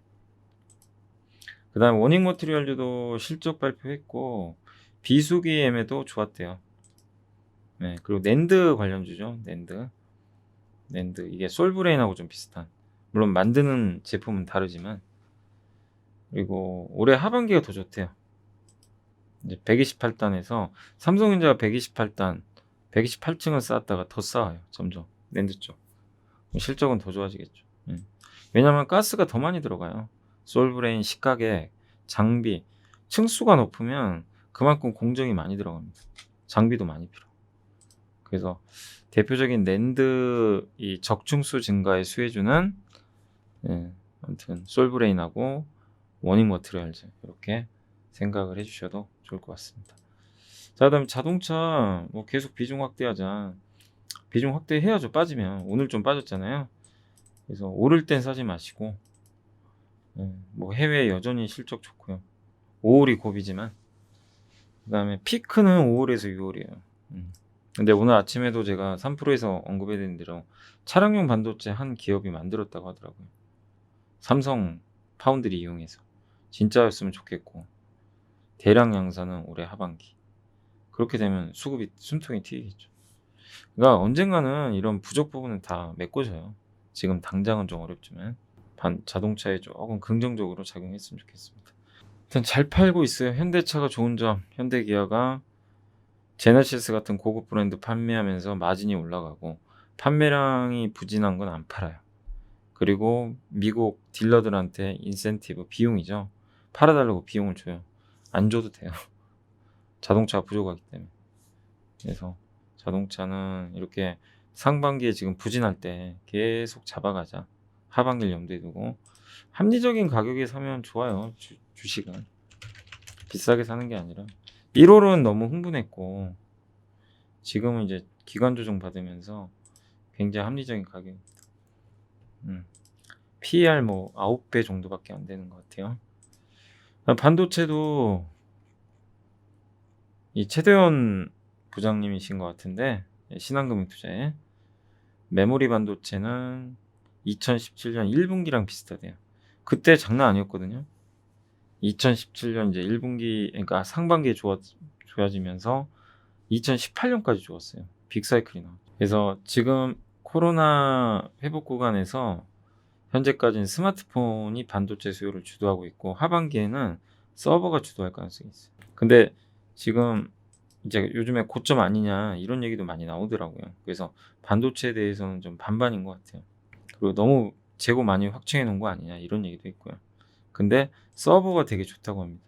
그다음 워닝 머티리얼즈도 실적 발표했고 비수기엠에도 좋았대요. 네, 그리고 낸드 관련주죠. 낸드 이게 솔브레인하고 좀 비슷한. 물론 만드는 제품은 다르지만. 그리고 올해 하반기가 더 좋대요. 이제 128단에서 삼성전자가 128단, 128층을 쌓았다가 더 쌓아요. 점점 낸드 쪽. 실적은 더 좋아지겠죠. 왜냐하면 가스가 더 많이 들어가요. 솔브레인, 식가게, 장비, 층수가 높으면 그만큼 공정이 많이 들어갑니다. 장비도 많이 필요. 그래서 대표적인 낸드 이 적층수 증가에 수혜주는 아무튼 솔브레인하고 워닝 머티리얼즈 이렇게 생각을 해주셔도 좋을 것 같습니다. 자, 그다음에 자동차 뭐 계속 비중 확대하자. 비중 확대해야죠. 빠지면 오늘 좀 빠졌잖아요. 그래서 오를 땐 사지 마시고 뭐 해외 여전히 실적 좋고요. 5월이 고비지만 그다음에 피크는 5월에서 6월이에요. 근데 오늘 아침에도 제가 3프로에서 언급해드린 대로 차량용 반도체 한 기업이 만들었다고 하더라고요. 삼성 파운드리 이용해서. 진짜였으면 좋겠고 대량 양산은 올해 하반기. 그렇게 되면 수급이 숨통이 튀겠죠. 그러니까 언젠가는 이런 부족 부분은 다 메꿔져요. 지금 당장은 좀 어렵지만 자동차에 조금 긍정적으로 작용했으면 좋겠습니다. 일단 잘 팔고 있어요. 현대차가 좋은 점, 현대기아가 제네시스 같은 고급 브랜드 판매하면서 마진이 올라가고 판매량이 부진한 건 안 팔아요. 그리고 미국 딜러들한테 인센티브, 비용이죠. 팔아달라고 비용을 줘요. 안 줘도 돼요. 자동차가 부족하기 때문에. 그래서 자동차는 이렇게 상반기에 지금 부진할 때 계속 잡아가자. 하반기를 염두에 두고 합리적인 가격에 사면 좋아요. 주식은 비싸게 사는 게 아니라 1월은 너무 흥분했고 지금은 이제 기관 조정 받으면서 굉장히 합리적인 가격입니다. PER 뭐 9배 정도밖에 안 되는 것 같아요. 반도체도 이 최대원 부장님이신 것 같은데 신한금융투자에 메모리 반도체는 2017년 1분기랑 비슷하대요. 그때 장난 아니었거든요. 2017년 이제 1분기 그러니까 상반기에 좋아지면서 2018년까지 좋았어요. 빅사이클이 나왔죠. 그래서 지금 코로나 회복 구간에서 현재까지는 스마트폰이 반도체 수요를 주도하고 있고 하반기에는 서버가 주도할 가능성이 있어요. 근데 지금 이제 요즘에 고점 아니냐 이런 얘기도 많이 나오더라고요. 그래서 반도체에 대해서는 좀 반반인 것 같아요. 그리고 너무 재고 많이 확충해 놓은 거 아니냐 이런 얘기도 있고요. 근데 서버가 되게 좋다고 합니다.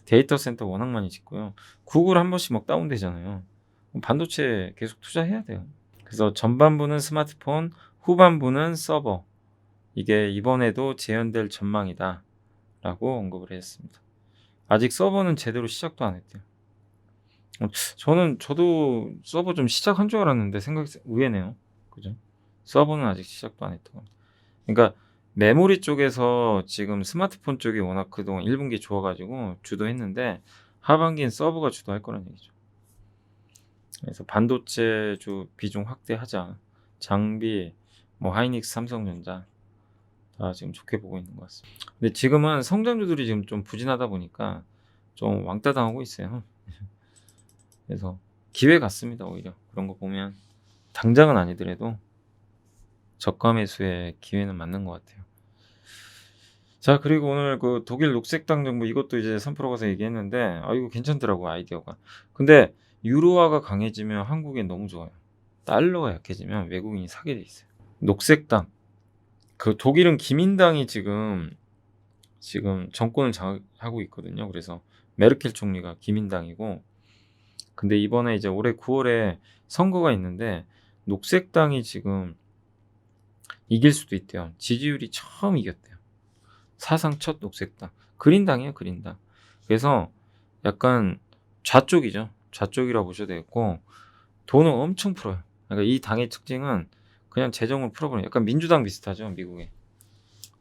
데이터 센터 워낙 많이 짓고요. 구글 한 번씩 막 다운되잖아요. 반도체 계속 투자해야 돼요. 그래서 전반부는 스마트폰, 후반부는 서버. 이게 이번에도 재현될 전망이다 라고 언급을 했습니다. 아직 서버는 제대로 시작도 안 했대요. 저도 서버 좀 시작한 줄 알았는데 생각이 의외네요. 그죠? 서버는 아직 시작도 안 했다고 합니다. 그러니까 메모리 쪽에서 지금 스마트폰 쪽이 워낙 그동안 1분기 좋아가지고 주도했는데 하반기엔 서버가 주도할 거란 얘기죠. 그래서 반도체 주 비중 확대하자. 장비, 뭐 하이닉스, 삼성전자 다 지금 좋게 보고 있는 것 같습니다. 근데 지금은 성장주들이 지금 좀 부진하다 보니까 좀 왕따 당하고 있어요. 그래서 기회 같습니다. 오히려 그런 거 보면 당장은 아니더라도 저가 매수의 기회는 맞는 것 같아요. 자, 그리고 오늘 그 독일 녹색당 정부 이것도 이제 3% 가서 얘기했는데 이거 괜찮더라고 아이디어가. 근데 유로화가 강해지면 한국엔 너무 좋아요. 달러가 약해지면 외국인이 사게 돼 있어요. 녹색당 그 독일은 기민당이 지금 정권을 장악하고 있거든요. 그래서 메르켈 총리가 기민당이고 근데 이번에 이제 올해 9월에 선거가 있는데 녹색당이 지금 이길 수도 있대요. 지지율이 처음 이겼대요. 사상 첫 녹색당. 그린당이에요, 그린당. 그래서 약간 좌쪽이죠. 좌쪽이라고 보셔도 되겠고 돈을 엄청 풀어요. 그러니까 이 당의 특징은 그냥 재정을 풀어버려요. 약간 민주당 비슷하죠, 미국에.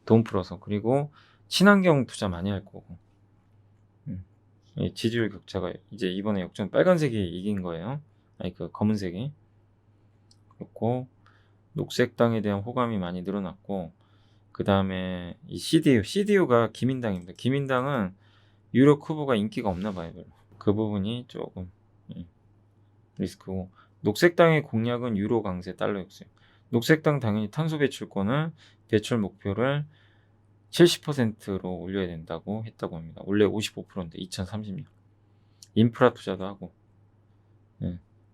돈 풀어서. 그리고 친환경 투자 많이 할 거고. 지지율 격차가 이제 이번에 역전 빨간색이 이긴 거예요. 아니 그 검은색이. 그렇고 녹색당에 대한 호감이 많이 늘어났고 그다음에 이 CDU가 기민당입니다. 기민당은 유력 후보가 인기가 없나 봐요, 별로. 그 부분이 조금 리스크고, 녹색당의 공약은 유로 강세, 달러 역세. 녹색당 당연히 탄소 배출권을 배출 목표를 70%로 올려야 된다고 했다고 합니다. 원래 55%인데 2030년. 인프라 투자도 하고.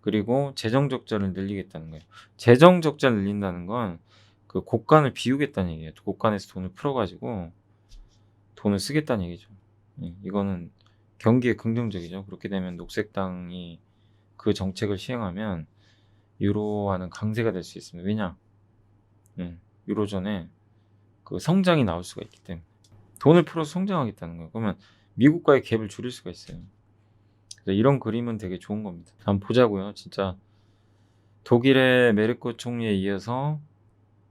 그리고 재정 적자를 늘리겠다는 거예요. 재정 적자를 늘린다는 건 그 곡간을 비우겠다는 얘기예요. 곡간에서 돈을 풀어가지고 돈을 쓰겠다는 얘기죠. 이거는 경기에 긍정적이죠. 그렇게 되면 녹색당이 그 정책을 시행하면 유로화는 강세가 될 수 있습니다. 왜냐? 유로존에 그 성장이 나올 수가 있기 때문에 돈을 풀어서 성장하겠다는 거예요. 그러면 미국과의 갭을 줄일 수가 있어요. 그래서 이런 그림은 되게 좋은 겁니다. 한번 보자고요. 진짜 독일의 메르켈 총리에 이어서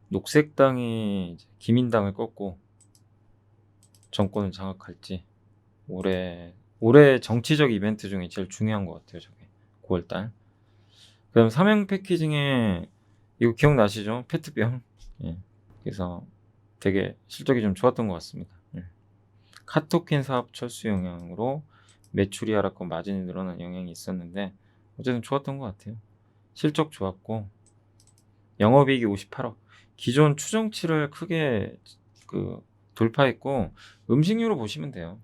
녹색당이 이제 기민당을 꺾고 정권을 장악할지 올해 정치적 이벤트 중에 제일 중요한 것 같아요. 저게 9월달. 그다음 삼형 패키징에 이거 기억나시죠? 페트병. 그래서 되게 실적이 좀 좋았던 것 같습니다. 카토캔 사업 철수 영향으로 매출이 하락과 마진이 늘어난 영향이 있었는데 어쨌든 좋았던 것 같아요. 실적 좋았고 영업이익이 58억. 기존 추정치를 크게 돌파했고 음식료로 보시면 돼요.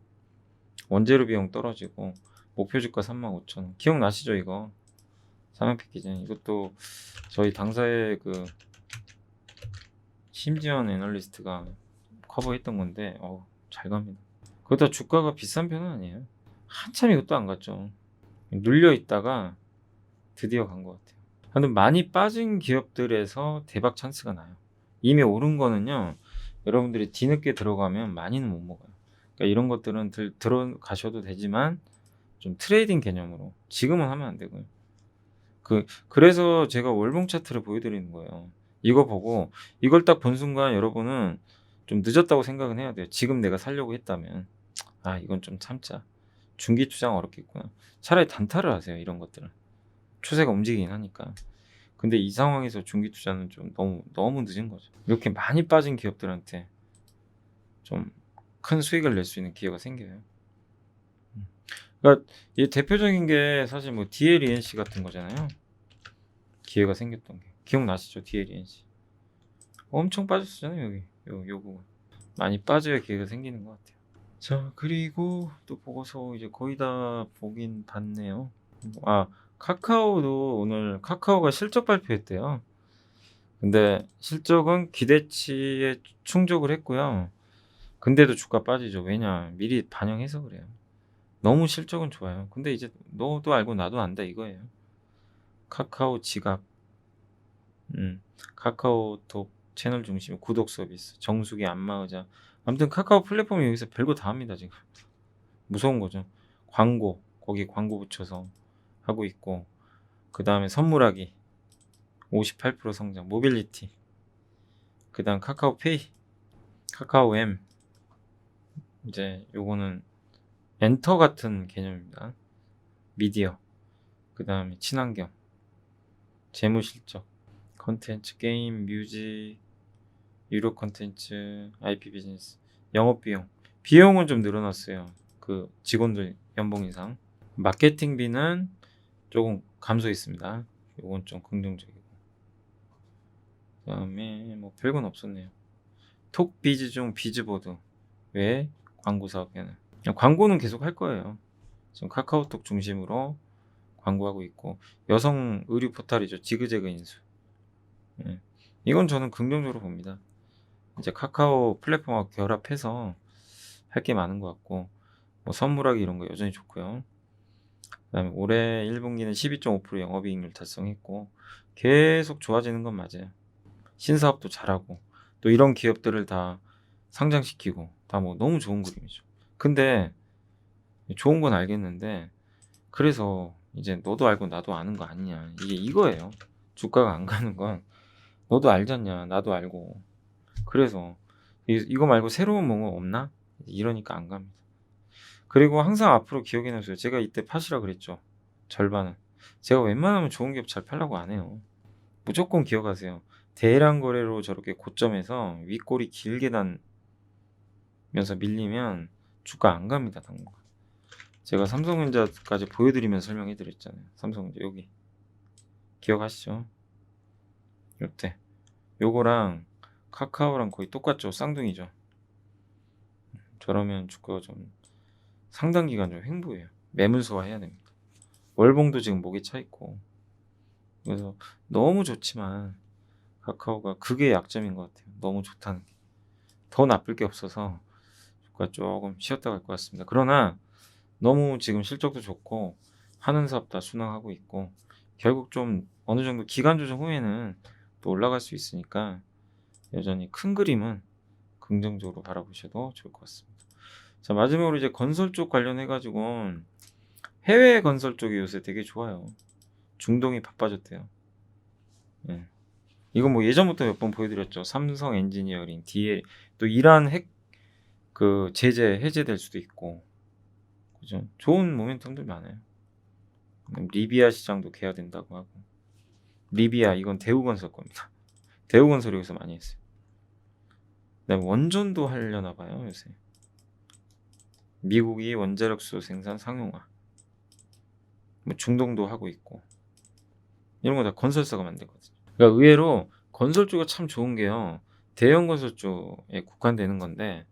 원재료 비용 떨어지고 목표 주가 35,000원. 기억나시죠 이거? 삼형 패키징. 이것도 저희 당사의 심지현 애널리스트가 커버했던 건데 잘 갑니다. 그것도 주가가 비싼 편은 아니에요. 한참 이것도 안 갔죠. 눌려 있다가 드디어 간 것 같아요. 근데 많이 빠진 기업들에서 대박 찬스가 나요. 이미 오른 거는요, 여러분들이 뒤늦게 들어가면 많이는 못 먹어요. 그러니까 이런 것들은 들어가셔도 되지만 좀 트레이딩 개념으로 지금은 하면 안 되고요. 그래서 제가 월봉 차트를 보여드리는 거예요. 이거 보고 이걸 딱 본 순간 여러분은 좀 늦었다고 생각은 해야 돼요. 지금 내가 살려고 했다면 이건 좀 참자. 중기 투자는 어렵겠구나. 차라리 단타를 하세요. 이런 것들은 추세가 움직이긴 하니까. 근데 이 상황에서 중기 투자는 좀 너무 늦은 거죠. 이렇게 많이 빠진 기업들한테 좀 큰 수익을 낼 수 있는 기회가 생겨요. 그러니까 이 대표적인 게 사실 뭐 DLENC 같은 거잖아요. 기회가 생겼던 게 기억나시죠? DLENC 엄청 빠졌었잖아요. 여기 요거 많이 빠져야 기회가 생기는 것 같아요. 자, 그리고 또 보고서 이제 거의 다 보긴 봤네요. 카카오도 오늘 카카오가 실적 발표했대요. 근데 실적은 기대치에 충족을 했고요. 근데도 주가 빠지죠. 왜냐? 미리 반영해서 그래요. 너무 실적은 좋아요. 근데 이제 너도 알고 나도 안다 이거예요. 카카오 지갑, 카카오톡 채널 중심 구독 서비스, 정수기 안마의자. 아무튼 카카오 플랫폼이 여기서 별거 다 합니다 지금. 무서운 거죠. 거기 광고 붙여서 하고 있고, 그 다음에 선물하기 58% 성장, 모빌리티, 그 다음 카카오페이, 카카오M. 이제 요거는 엔터 같은 개념입니다. 미디어, 그 다음에 친환경, 재무실적, 컨텐츠, 게임, 뮤직, 유료 컨텐츠, IP 비즈니스, 영업비용. 비용은 좀 늘어났어요. 그 직원들 연봉 인상. 마케팅비는 조금 감소했습니다. 요건 좀 긍정적이고. 그 다음에 뭐 별건 없었네요. 톡비즈 중 비즈보드. 왜? 광고 사업에는. 광고는 계속 할 거예요. 지금 카카오톡 중심으로 광고하고 있고, 여성 의류 포털이죠. 지그재그 인수. 이건 저는 긍정적으로 봅니다. 이제 카카오 플랫폼하고 결합해서 할 게 많은 것 같고, 뭐 선물하기 이런 거 여전히 좋고요. 그다음에 올해 1분기는 12.5% 영업이익률 달성했고 계속 좋아지는 건 맞아요. 신사업도 잘하고 또 이런 기업들을 다 상장시키고 다 뭐 너무 좋은 그림이죠. 근데 좋은 건 알겠는데 그래서 이제 너도 알고 나도 아는 거 아니냐 이거예요. 주가가 안 가는 건 너도 알잖냐 나도 알고 그래서 이거 말고 새로운 뭔가 없나? 이러니까 안 갑니다. 그리고 항상 앞으로 기억해 놓으세요. 제가 이때 파시라 그랬죠. 절반은. 제가 웬만하면 좋은 기업 잘 팔라고 안 해요. 무조건 기억하세요. 대량 거래로 저렇게 고점에서 윗골이 길게 단면서 밀리면 주가 안 갑니다, 당분간. 제가 삼성전자까지 보여드리면서 설명해 드렸잖아요. 삼성전자 여기 기억하시죠? 요때 요거랑 카카오랑 거의 똑같죠. 쌍둥이죠. 저러면 주가가 좀 상당 기간 좀 횡보해요. 매물소화해야 됩니다. 월봉도 지금 목에 차 있고. 그래서 너무 좋지만 카카오가 그게 약점인 것 같아요. 너무 좋다는 게. 더 나쁠 게 없어서 주가 조금 쉬었다 갈 것 같습니다. 그러나 너무 지금 실적도 좋고 하는 사업 다 순항하고 있고 결국 좀 어느 정도 기간 조정 후에는 또 올라갈 수 있으니까 여전히 큰 그림은 긍정적으로 바라보셔도 좋을 것 같습니다. 자, 마지막으로 이제 건설 쪽 관련해 가지고 해외 건설 쪽이 요새 되게 좋아요. 중동이 바빠졌대요. 예. 이건 뭐 예전부터 몇 번 보여드렸죠. 삼성 엔지니어링, DL, 또 이란 핵 그 제재 해제될 수도 있고, 그죠? 좋은 모멘텀들 많아요. 리비아 시장도 개화된다고 하고, 리비아 이건 대우건설 겁니다. 대우건설이 여기서 많이 했어요. 그다음에 원전도 하려나 봐요 요새. 미국이 원자력수 생산 상용화, 뭐 중동도 하고 있고, 이런 거 다 건설사가 만들거든요. 그러니까 의외로 건설 쪽이 참 좋은 게요. 대형 건설 쪽에 국한되는 건데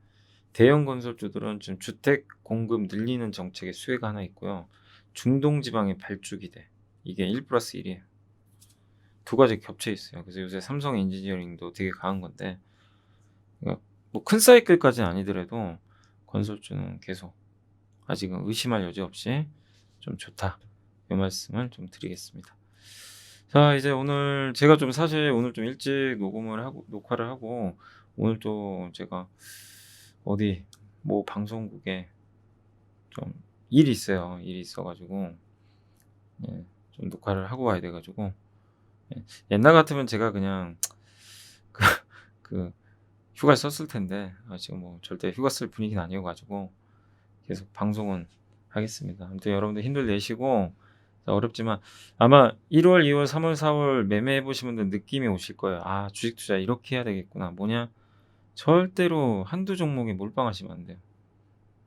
대형 건설주들은 지금 주택 공급 늘리는 정책의 수혜가 하나 있고요. 중동 지방의 발주기 대 이게 1+1이에요. 두 가지 겹쳐 있어요. 그래서 요새 삼성 엔지니어링도 되게 강한 건데 그러니까 뭐 큰 사이클까지는 아니더라도 건설주는 계속 아직은 의심할 여지 없이 좀 좋다. 이 말씀을 좀 드리겠습니다. 자, 이제 오늘 제가 좀 사실 오늘 좀 일찍 녹화를 하고 오늘 또 제가 어디 뭐 방송국에 좀 일이 있어요. 일이 있어 가지고 예, 좀 녹화를 하고 와야 돼 가지고 예, 옛날 같으면 제가 그냥 그, 그 휴가 썼을 텐데 지금 뭐 절대 휴가 쓸 분위기는 아니어 가지고 계속 방송은 하겠습니다. 아무튼 여러분들 힘들 내시고 어렵지만 아마 1월, 2월, 3월, 4월 매매해 보신 분들 느낌이 오실 거예요. 아, 주식 투자 이렇게 해야 되겠구나. 뭐냐? 절대로 한두 종목에 몰빵하시면 안 돼요.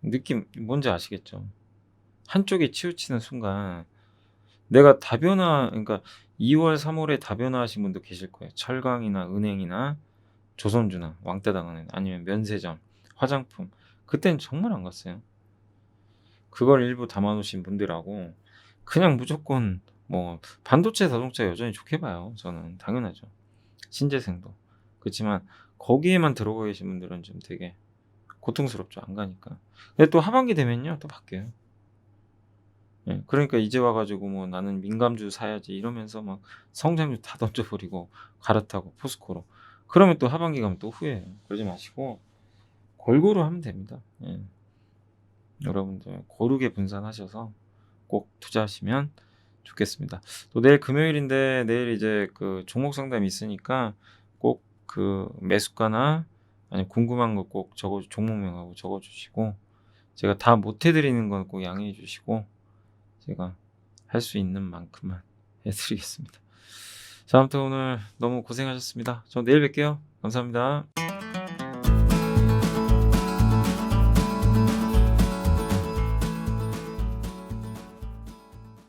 느낌 뭔지 아시겠죠? 한쪽에 치우치는 순간 내가 다변화 그러니까 2월, 3월에 다변화하신 분도 계실 거예요. 철강이나 은행이나 조선주나 왕따당하는 아니면 면세점, 화장품. 그때는 정말 안 갔어요. 그걸 일부 담아 놓으신 분들하고 그냥 무조건 뭐 반도체, 자동차 여전히 좋게 봐요. 저는 당연하죠. 신재생도. 그렇지만 거기에만 들어가 계신 분들은 좀 되게 고통스럽죠. 안 가니까. 근데 또 하반기 되면요. 또 바뀌어요. 예. 그러니까 이제 와 가지고 뭐 '나는 민감주 사야지.' 이러면서 막 성장주 다 던져 버리고 갈아타고 포스코로. 그러면 또 하반기 가면 또 후회해요. 그러지 마시고 골고루 하면 됩니다. 예. 여러분들 고르게 분산하셔서 꼭 투자하시면 좋겠습니다. 또 내일 금요일인데 내일 이제 그 종목 상담이 있으니까 꼭 그 매수가나 아니면 궁금한 거 꼭 종목명하고 적어 주시고 제가 다 못해 드리는 건 꼭 양해해 주시고 제가 할 수 있는 만큼만 해 드리겠습니다. 자, 아무튼 오늘 너무 고생하셨습니다. 저 내일 뵐게요. 감사합니다.